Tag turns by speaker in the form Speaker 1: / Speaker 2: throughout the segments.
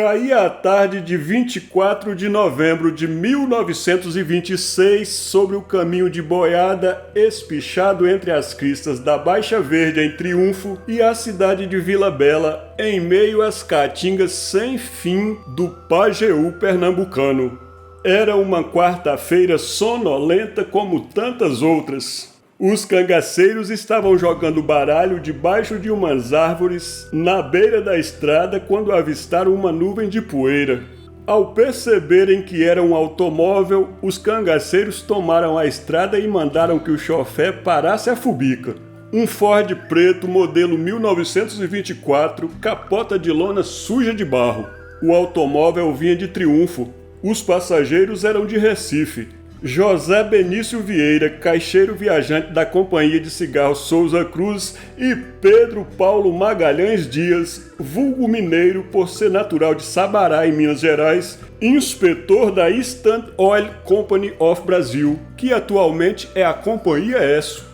Speaker 1: Caía a tarde de 24 de novembro de 1926 sobre o caminho de boiada espichado entre as cristas da Baixa Verde em Triunfo e a cidade de Vila Bela, em meio às caatingas sem fim do Pajeú pernambucano. Era uma quarta-feira sonolenta como tantas outras. Os cangaceiros estavam jogando baralho debaixo de umas árvores na beira da estrada quando avistaram uma nuvem de poeira. Ao perceberem que era um automóvel, os cangaceiros tomaram a estrada e mandaram que o chofé parasse a fubica. Um Ford preto modelo 1924, capota de lona suja de barro. O automóvel vinha de Triunfo. Os passageiros eram de Recife. José Benício Vieira, caixeiro viajante da Companhia de Cigarros Souza Cruz, e Pedro Paulo Magalhães Dias, vulgo mineiro por ser natural de Sabará, em Minas Gerais, inspetor da Instant Oil Company of Brasil, que atualmente é a Companhia ESSO.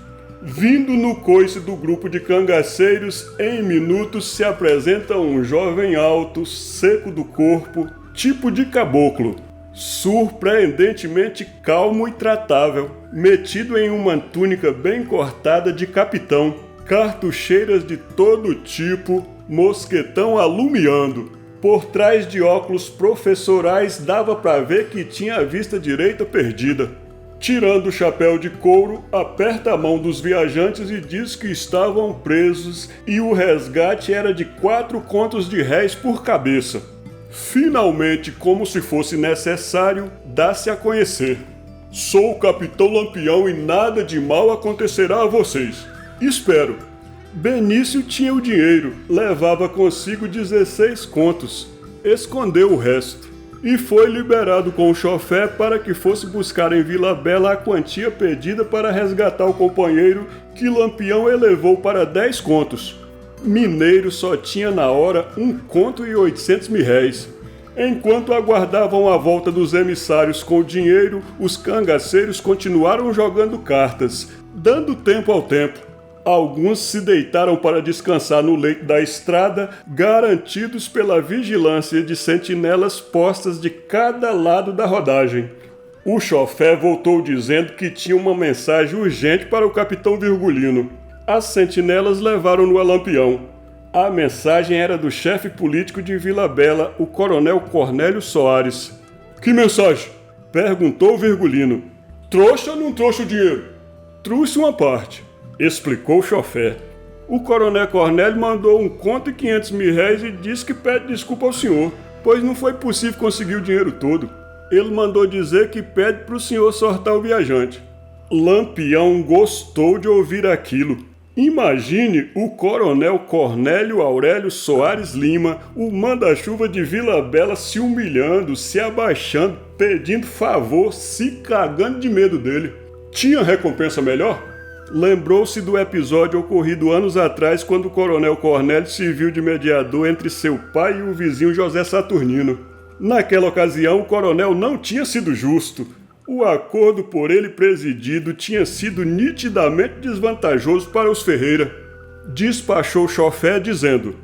Speaker 1: Vindo no coice do grupo de cangaceiros, em minutos se apresenta um jovem alto, seco do corpo, tipo de caboclo. Surpreendentemente calmo e tratável, metido em uma túnica bem cortada de capitão, cartucheiras de todo tipo, mosquetão alumiando. Por trás de óculos professorais dava para ver que tinha a vista direita perdida. Tirando o chapéu de couro, aperta a mão dos viajantes e diz que estavam presos e o resgate era de 4 contos de réis por cabeça. Finalmente, como se fosse necessário, dá-se a conhecer. Sou o Capitão Lampião e nada de mal acontecerá a vocês. Espero. Benício tinha o dinheiro, levava consigo 16 contos. Escondeu o resto. E foi liberado com o chofé para que fosse buscar em Vila Bela a quantia pedida para resgatar o companheiro, que Lampião elevou para 10 contos. Mineiro só tinha na hora 1 conto e 800 mil réis. Enquanto aguardavam a volta dos emissários com o dinheiro, os cangaceiros continuaram jogando cartas, dando tempo ao tempo. Alguns se deitaram para descansar no leito da estrada, garantidos pela vigilância de sentinelas postas de cada lado da rodagem. O chofé voltou dizendo que tinha uma mensagem urgente para o capitão Virgulino. As sentinelas levaram-no a Lampião. A mensagem era do chefe político de Vila Bela, o coronel Cornélio Soares. Que mensagem? Perguntou Virgulino. Trouxe ou não trouxe o dinheiro? Trouxe uma parte, explicou o chofé. O coronel Cornélio mandou 1 conto e 500 mil réis e disse que pede desculpa ao senhor, pois não foi possível conseguir o dinheiro todo. Ele mandou dizer que pede para o senhor sortar o viajante. Lampião gostou de ouvir aquilo. Imagine o coronel Cornélio Aurélio Soares Lima, o manda-chuva de Vila Bela, se humilhando, se abaixando, pedindo favor, se cagando de medo dele. Tinha recompensa melhor? Lembrou-se do episódio ocorrido anos atrás, quando o coronel Cornélio se viu de mediador entre seu pai e o vizinho José Saturnino. Naquela ocasião, o coronel não tinha sido justo. O acordo por ele presidido tinha sido nitidamente desvantajoso para os Ferreira. Despachou o chofé dizendo: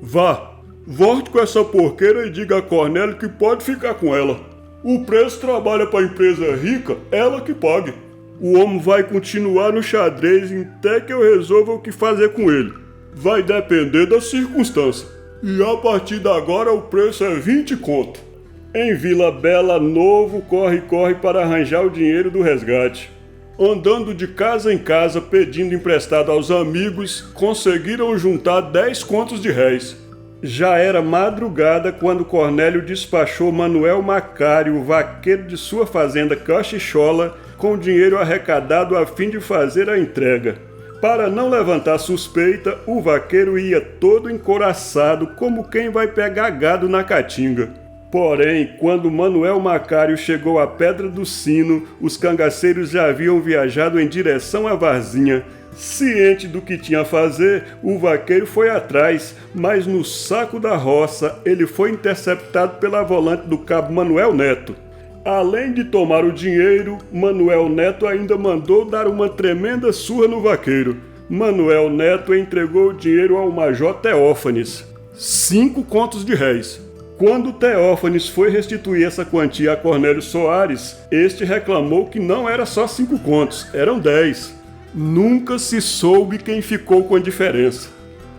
Speaker 1: Vá, volte com essa porqueira e diga a Cornélio que pode ficar com ela. O preço trabalha para a empresa rica, ela que pague. O homem vai continuar no xadrez até que eu resolva o que fazer com ele. Vai depender da circunstância. E a partir de agora o preço é 20 conto. Em Vila Bela, novo corre-corre para arranjar o dinheiro do resgate. Andando de casa em casa pedindo emprestado aos amigos, conseguiram juntar 10 contos de réis. Já era madrugada quando Cornélio despachou Manuel Macário, o vaqueiro de sua fazenda Cachichola, com o dinheiro arrecadado a fim de fazer a entrega. Para não levantar suspeita, o vaqueiro ia todo encoraçado, como quem vai pegar gado na caatinga. Porém, quando Manuel Macário chegou à Pedra do Sino, os cangaceiros já haviam viajado em direção à Varzinha. Ciente do que tinha a fazer, o vaqueiro foi atrás, mas no saco da roça ele foi interceptado pela volante do cabo Manuel Neto. Além de tomar o dinheiro, Manuel Neto ainda mandou dar uma tremenda surra no vaqueiro. Manuel Neto entregou o dinheiro ao Major Teófanes. 5 contos de réis. Quando Teófanes foi restituir essa quantia a Cornélio Soares, este reclamou que não era só 5 contos, eram 10. Nunca se soube quem ficou com a diferença.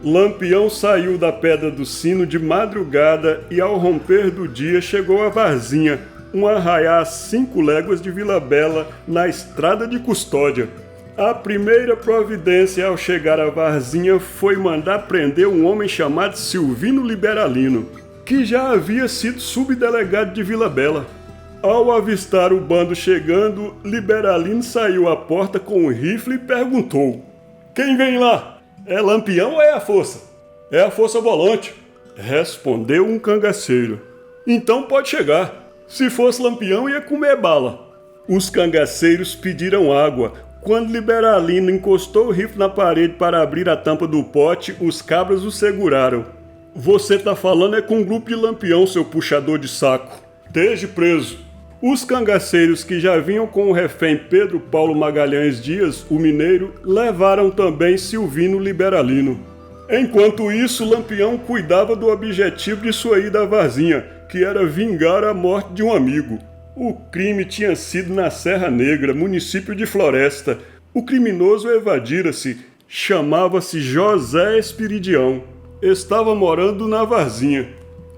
Speaker 1: Lampião saiu da Pedra do Sino de madrugada e ao romper do dia chegou a Varzinha, um arraiá a 5 léguas de Vila Bela, na estrada de Custódia. A primeira providência ao chegar a Varzinha foi mandar prender um homem chamado Silvino Liberalino, que já havia sido subdelegado de Vila Bela. Ao avistar o bando chegando, Liberalino saiu à porta com um rifle e perguntou: "Quem vem lá? É Lampião ou é a força?" "É a força volante", respondeu um cangaceiro. "Então pode chegar. Se fosse Lampião ia comer bala." Os cangaceiros pediram água. Quando Liberalino encostou o rifle na parede para abrir a tampa do pote, os cabras o seguraram. "Você tá falando é com um grupo de Lampião, seu puxador de saco. Esteja preso." Os cangaceiros que já vinham com o refém Pedro Paulo Magalhães Dias, o mineiro, levaram também Silvino Liberalino. Enquanto isso, Lampião cuidava do objetivo de sua ida à Varzinha, que era vingar a morte de um amigo. O crime tinha sido na Serra Negra, município de Floresta. O criminoso evadira-se, chamava-se José Esperidião. Estava morando na Varzinha.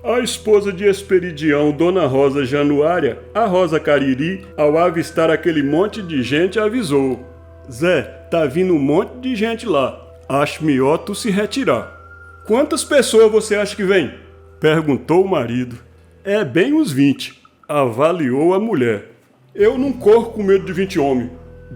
Speaker 1: A esposa de Esperidião, Dona Rosa Januária, a Rosa Cariri, ao avistar aquele monte de gente, avisou: "Zé, tá vindo um monte de gente lá. Acho melhor tu se retirar." "Quantas pessoas você acha que vem?" perguntou o marido. "É bem uns 20, avaliou a mulher. "Eu não corro com medo de 20 homens",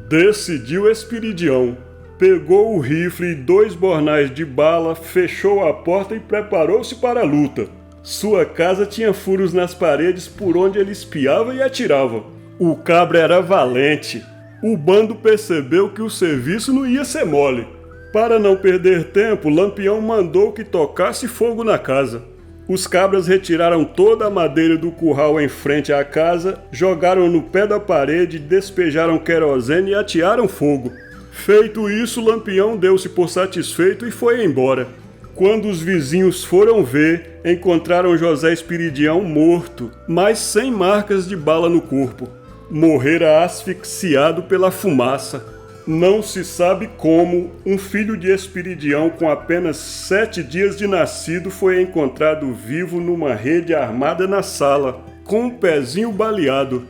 Speaker 1: decidiu Esperidião. Pegou o rifle e 2 bornais de bala, fechou a porta e preparou-se para a luta. Sua casa tinha furos nas paredes por onde ele espiava e atirava. O cabra era valente. O bando percebeu que o serviço não ia ser mole. Para não perder tempo, Lampião mandou que tocasse fogo na casa. Os cabras retiraram toda a madeira do curral em frente à casa, jogaram no pé da parede, despejaram querosene e atearam fogo. Feito isso, Lampião deu-se por satisfeito e foi embora. Quando os vizinhos foram ver, encontraram José Esperidião morto, mas sem marcas de bala no corpo. Morrera asfixiado pela fumaça. Não se sabe como um filho de Esperidião com apenas 7 dias de nascido foi encontrado vivo numa rede armada na sala, com um pezinho baleado.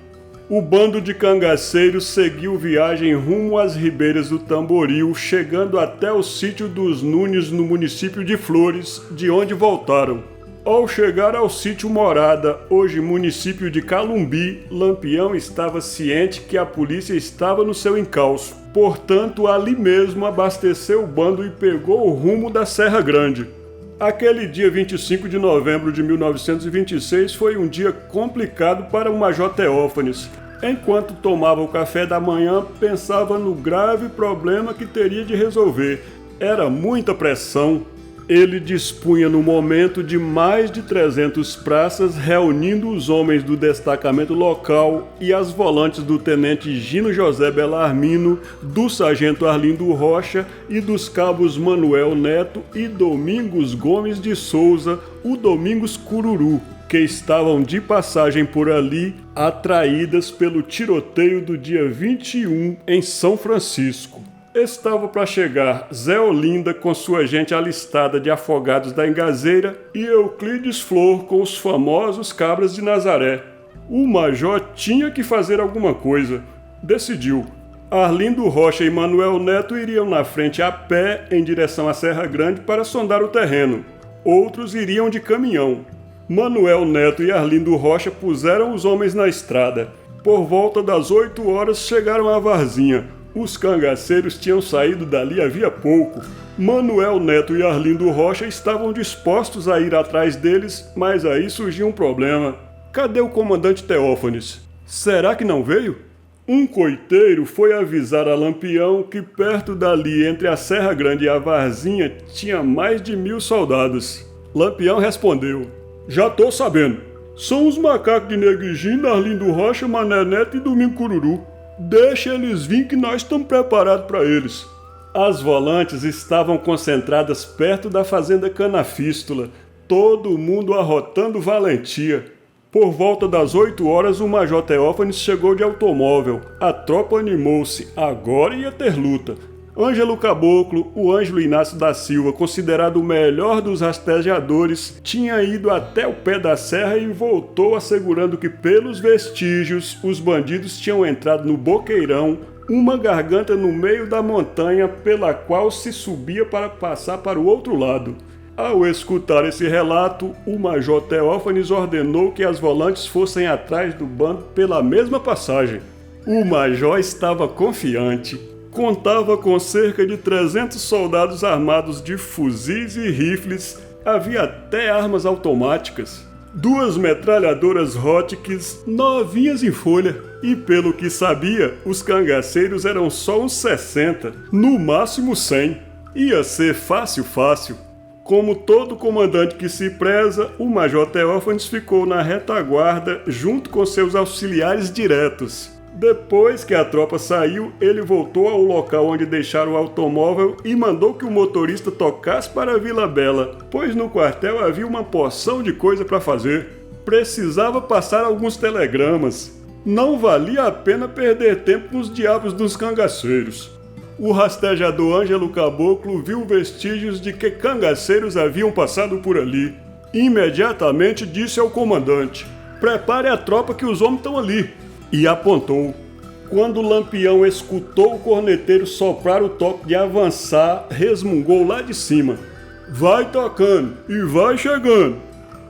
Speaker 1: O bando de cangaceiros seguiu viagem rumo às ribeiras do Tamboril, chegando até o sítio dos Nunes, no município de Flores, de onde voltaram. Ao chegar ao sítio Morada, hoje município de Calumbi, Lampião estava ciente que a polícia estava no seu encalço. Portanto, ali mesmo abasteceu o bando e pegou o rumo da Serra Grande. Aquele dia 25 de novembro de 1926 foi um dia complicado para o Major Teófanes. Enquanto tomava o café da manhã, pensava no grave problema que teria de resolver. Era muita pressão. Ele dispunha no momento de mais de 300 praças, reunindo os homens do destacamento local e as volantes do tenente Gino José Belarmino, do sargento Arlindo Rocha e dos cabos Manuel Neto e Domingos Gomes de Souza, o Domingos Cururu, que estavam de passagem por ali, atraídas pelo tiroteio do dia 21 em São Francisco. Estava para chegar Zé Olinda com sua gente alistada de afogados da Engazeira e Euclides Flor com os famosos cabras de Nazaré. O major tinha que fazer alguma coisa. Decidiu. Arlindo Rocha e Manuel Neto iriam na frente a pé em direção à Serra Grande para sondar o terreno. Outros iriam de caminhão. Manuel Neto e Arlindo Rocha puseram os homens na estrada. Por volta das 8 horas chegaram a Varzinha. Os cangaceiros tinham saído dali havia pouco. Manuel Neto e Arlindo Rocha estavam dispostos a ir atrás deles, mas aí surgiu um problema. Cadê o comandante Teófanes? Será que não veio? Um coiteiro foi avisar a Lampião que perto dali, entre a Serra Grande e a Varzinha, tinha mais de 1000 soldados. Lampião respondeu: "Já tô sabendo. São os macacos de Neguigina, Arlindo Rocha, Mané Neto e Domingo Cururu. Deixa eles vir que nós estamos preparados para eles." As volantes estavam concentradas perto da fazenda Canafístula. todo mundo arrotando valentia. Por volta das 8 horas, o Major Teófanes chegou de automóvel. A tropa animou-se. Agora ia ter luta. Ângelo Caboclo, o Ângelo Inácio da Silva, considerado o melhor dos rastejadores, tinha ido até o pé da serra e voltou assegurando que, pelos vestígios, os bandidos tinham entrado no Boqueirão, uma garganta no meio da montanha pela qual se subia para passar para o outro lado. Ao escutar esse relato, o Major Teófanes ordenou que as volantes fossem atrás do bando pela mesma passagem. O Major estava confiante. Contava com cerca de 300 soldados armados de fuzis e rifles, havia até armas automáticas. 2 metralhadoras Hotchkiss novinhas em folha. E pelo que sabia, os cangaceiros eram só uns 60, no máximo 100. Ia ser fácil. Como todo comandante que se preza, o Major Teófanes ficou na retaguarda junto com seus auxiliares diretos. Depois que a tropa saiu, ele voltou ao local onde deixaram o automóvel e mandou que o motorista tocasse para a Vila Bela, pois no quartel havia uma porção de coisa para fazer. Precisava passar alguns telegramas. Não valia a pena perder tempo com os diabos dos cangaceiros. O rastejador Ângelo Caboclo viu vestígios de que cangaceiros haviam passado por ali. Imediatamente disse ao comandante: "Prepare a tropa que os homens estão ali." E apontou. Quando o Lampião escutou o corneteiro soprar o toque de avançar, resmungou lá de cima: "Vai tocando e vai chegando."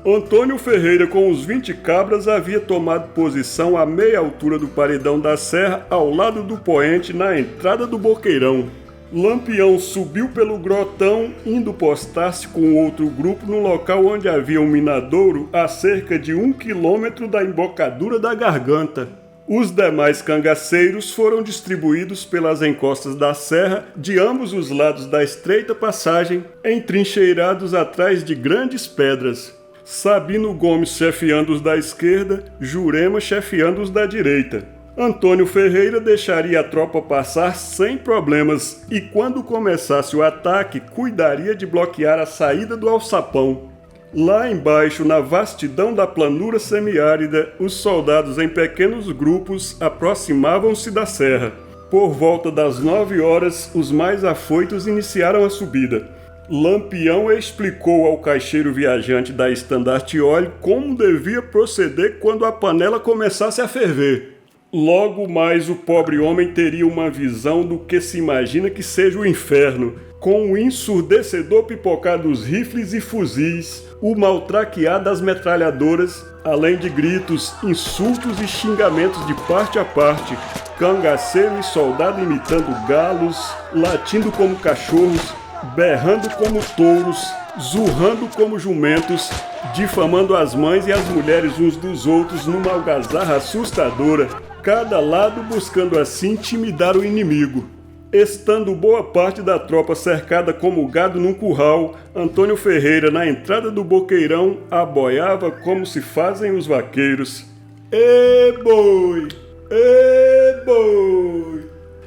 Speaker 1: Antônio Ferreira, com os 20 cabras, havia tomado posição à meia altura do paredão da serra, ao lado do poente, na entrada do Boqueirão. Lampião subiu pelo grotão, indo postar-se com outro grupo no local onde havia um minadouro a cerca de 1 quilômetro da embocadura da garganta. Os demais cangaceiros foram distribuídos pelas encostas da serra de ambos os lados da estreita passagem, entrincheirados atrás de grandes pedras. Sabino Gomes chefiando os da esquerda, Jurema chefiando os da direita. Antônio Ferreira deixaria a tropa passar sem problemas e, quando começasse o ataque, cuidaria de bloquear a saída do alçapão. Lá embaixo, na vastidão da planura semiárida, os soldados em pequenos grupos aproximavam-se da serra. Por volta das 9 horas, os mais afoitos iniciaram a subida. Lampião explicou ao caixeiro viajante da Estandarte Óleo como devia proceder quando a panela começasse a ferver. Logo mais o pobre homem teria uma visão do que se imagina que seja o inferno, com o ensurdecedor pipocar dos rifles e fuzis, o maltraquear das metralhadoras, além de gritos, insultos e xingamentos de parte a parte, cangaceiro e soldado imitando galos, latindo como cachorros, berrando como touros, zurrando como jumentos, difamando as mães e as mulheres uns dos outros numa algazarra assustadora, cada lado buscando assim intimidar o inimigo. Estando boa parte da tropa cercada como gado num curral, Antônio Ferreira, na entrada do Boqueirão, aboiava como se fazem os vaqueiros. "Ê boi! Ê boi!"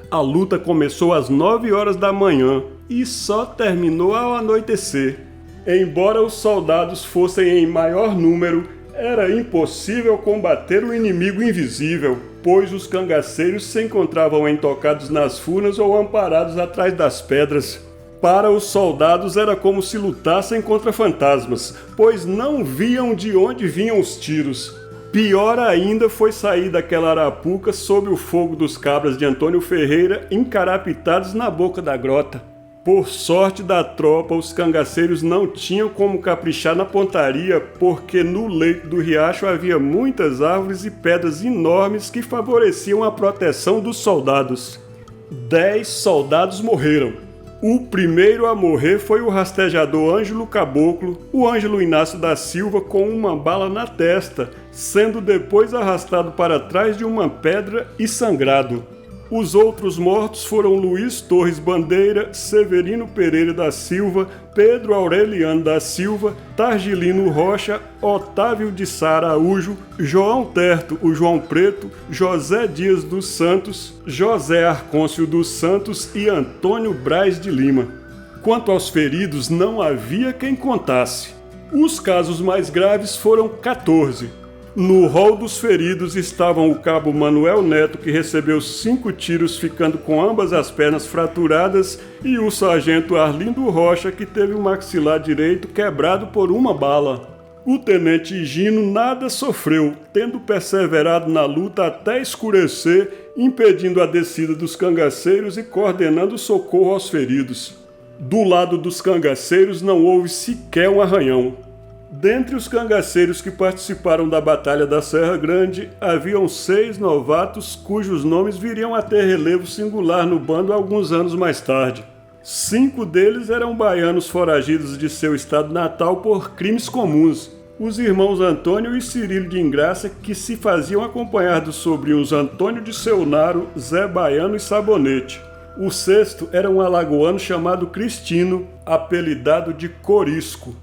Speaker 1: A luta começou às 9 horas da manhã e só terminou ao anoitecer. Embora os soldados fossem em maior número, era impossível combater o inimigo invisível, pois os cangaceiros se encontravam entocados nas furnas ou amparados atrás das pedras. Para os soldados era como se lutassem contra fantasmas, pois não viam de onde vinham os tiros. Pior ainda foi sair daquela arapuca sob o fogo dos cabras de Antônio Ferreira, encarapitados na boca da grota. Por sorte da tropa, os cangaceiros não tinham como caprichar na pontaria, porque no leito do riacho havia muitas árvores e pedras enormes que favoreciam a proteção dos soldados. 10 soldados morreram. O primeiro a morrer foi o rastejador Ângelo Caboclo, o Ângelo Inácio da Silva, com uma bala na testa, sendo depois arrastado para trás de uma pedra e sangrado. Os outros mortos foram Luiz Torres Bandeira, Severino Pereira da Silva, Pedro Aureliano da Silva, Targilino Rocha, Otávio de Sá Araújo, João Terto, o João Preto, José Dias dos Santos, José Arcôncio dos Santos e Antônio Braz de Lima. Quanto aos feridos, não havia quem contasse. Os casos mais graves foram 14. No rol dos feridos estavam o cabo Manuel Neto, que recebeu 5 tiros, ficando com ambas as pernas fraturadas, e o sargento Arlindo Rocha, que teve o maxilar direito quebrado por uma bala. O tenente Gino nada sofreu, tendo perseverado na luta até escurecer, impedindo a descida dos cangaceiros e coordenando o socorro aos feridos. Do lado dos cangaceiros não houve sequer um arranhão. Dentre os cangaceiros que participaram da Batalha da Serra Grande, haviam 6 novatos cujos nomes viriam a ter relevo singular no bando alguns anos mais tarde. 5 deles eram baianos foragidos de seu estado natal por crimes comuns, os irmãos Antônio e Cirilo de Ingraça, que se faziam acompanhar dos sobrinhos Antônio de Seunaro, Zé Baiano e Sabonete. O 6º era um alagoano chamado Cristino, apelidado de Corisco.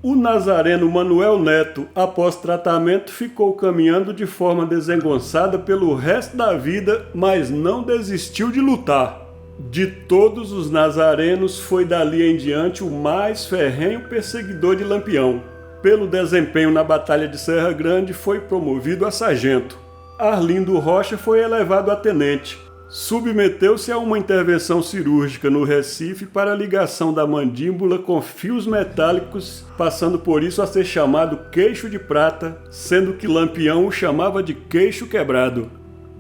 Speaker 1: O nazareno Manuel Neto, após tratamento, ficou caminhando de forma desengonçada pelo resto da vida, mas não desistiu de lutar. De todos os nazarenos, foi dali em diante o mais ferrenho perseguidor de Lampião. Pelo desempenho na Batalha de Serra Grande, foi promovido a sargento. Arlindo Rocha foi elevado a tenente. Submeteu-se a uma intervenção cirúrgica no Recife para a ligação da mandíbula com fios metálicos, passando por isso a ser chamado queixo de prata, sendo que Lampião o chamava de queixo quebrado.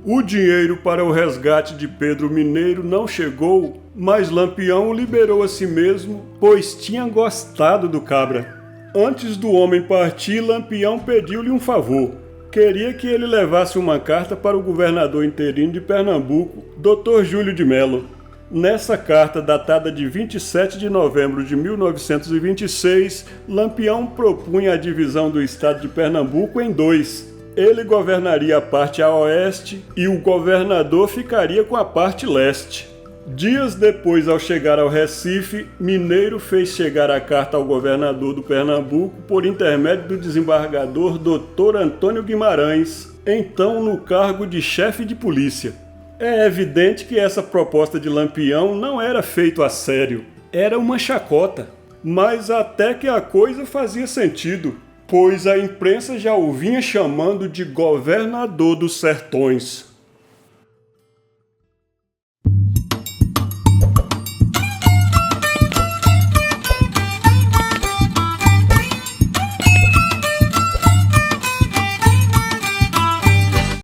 Speaker 1: O dinheiro para o resgate de Pedro Mineiro não chegou, mas Lampião o liberou a si mesmo, pois tinha gostado do cabra. Antes do homem partir, Lampião pediu-lhe um favor. Queria que ele levasse uma carta para o governador interino de Pernambuco, Dr. Júlio de Mello. Nessa carta, datada de 27 de novembro de 1926, Lampião propunha a divisão do estado de Pernambuco em 2. Ele governaria a parte a oeste e o governador ficaria com a parte leste. Dias depois, ao chegar ao Recife, Mineiro fez chegar a carta ao governador do Pernambuco por intermédio do desembargador Dr. Antônio Guimarães, então no cargo de chefe de polícia. É evidente que essa proposta de Lampião não era feita a sério, era uma chacota. Mas até que a coisa fazia sentido, pois a imprensa já o vinha chamando de governador dos sertões.